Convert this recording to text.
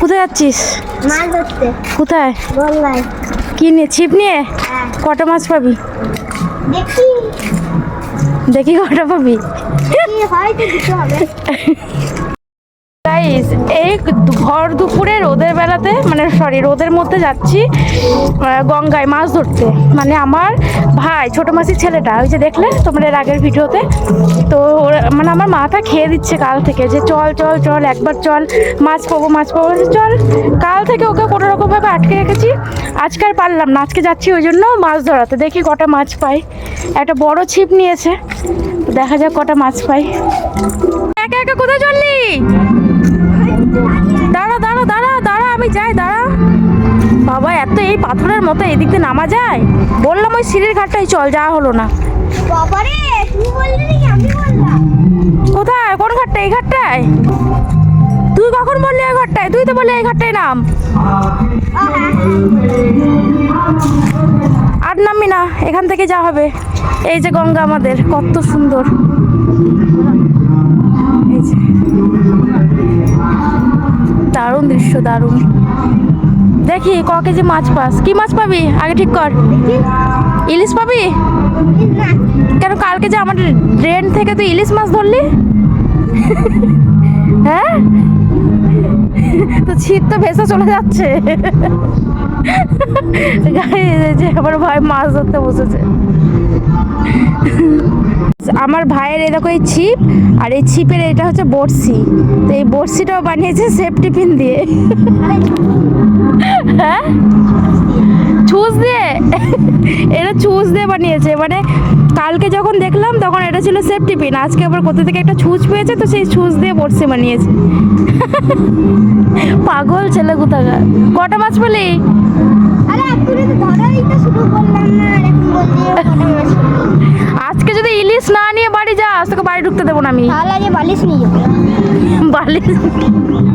কোথায় যাচ্ছিস? মাছ ধরতে। কোথায়? বললাই। কি নিয়ে? ছিপ নিয়ে? হ্যাঁ। কটা মাছ পাবি? দেখি দেখি কটা পাবি। হয়তো দিতে হবে। গাইস, এই ভর দুপুরে রোদের বেলাতে রোদের মধ্যে যাচ্ছি গঙ্গায় মাছ ধরতে। মানে আমার ভাই ছোট মাসির ছেলেটা, ওই যে দেখলে তোমরা এর আগের ভিডিওতে, তো মানে আমার মাথা খেয়ে দিচ্ছে কাল থেকে যে চল চল চল একবার চল, মাছ পাবো মাছ পাবো, চল। কাল থেকে ওকে কোনো রকমভাবে আটকে রেখেছি, আজকে আর পারলাম না, আজকে যাচ্ছি ওই জন্য মাছ ধরাতে। দেখি কটা মাছ পাই। একটা বড় ছিপ নিয়েছে, দেখা যাক কটা মাছ পাই। একা একা কোথায় চললি? দাঁড়া দাঁড়া দাঁড়া দাঁড়া, আমি যাই, দাঁড়া। বাবা, এত এই পাথরের মতো এদিক দিয়ে নামা যায়? বললাম ওই সিঁড়ির ঘাটটাই চল, যাওয়া হলো না। বাবারে, তুই বললি নাকি আমি বললাম? কোথায়? কোন ঘাটটা? এই ঘাটটায়? তুই কখন বললি এই ঘাটটায়? তুই তো বললি এই ঘাটটায় নাম। আর নামবি না, এখান থেকে যা হবে। এই যে গঙ্গা আমাদের, কত সুন্দর। এই যে দারুণ দৃশ্য, দারুণ। দেখি ক কেজি মাছ পাস। কি মাছ পাবি আগে ঠিক কর। ইলিশ পাবি? কেন, কালকে যে আমাদের ড্রেন থেকে তুই ইলিশ মাছ ধরলি? হ্যাঁ, তো ছিপ তো ভেসে চলে যাচ্ছে। যে আমার ভাই মাছ ধরতে বসেছে। আমার ভাইয়ের এই দেখো এই ছিপ, আর এই ছিপের এটা হচ্ছে বড়শি। তো এই বড়শিটাও বানিয়েছে সেফটি পিন দিয়ে। হ্যাঁ, ছুঁচ দিয়ে। এটা ছুঁচ দিয়ে বানিয়েছে। মানে কালকে যখন দেখলাম তখন এটা ছিল সেফটি পিন, আজকে আবার কোথা থেকে একটা ছুঁচ পেয়েছে, তো সেই ছুঁচ দিয়ে বড়শি বানিয়েছে। পাগল ছেলে কোথাকার। কটা মাছ পেলি? আরে এক্ষুনি তো ধরাই তো শুরু করলাম না, আর এখন বললি কটা মাছ পেলি? আজকে যদি ইলিশ না নিয়ে বাড়ি যাস, তোকে বাড়ি ঢুকতে দেবো না আমি। তাহলে আগে বালিশ নিয়ে যাবো। বালিশ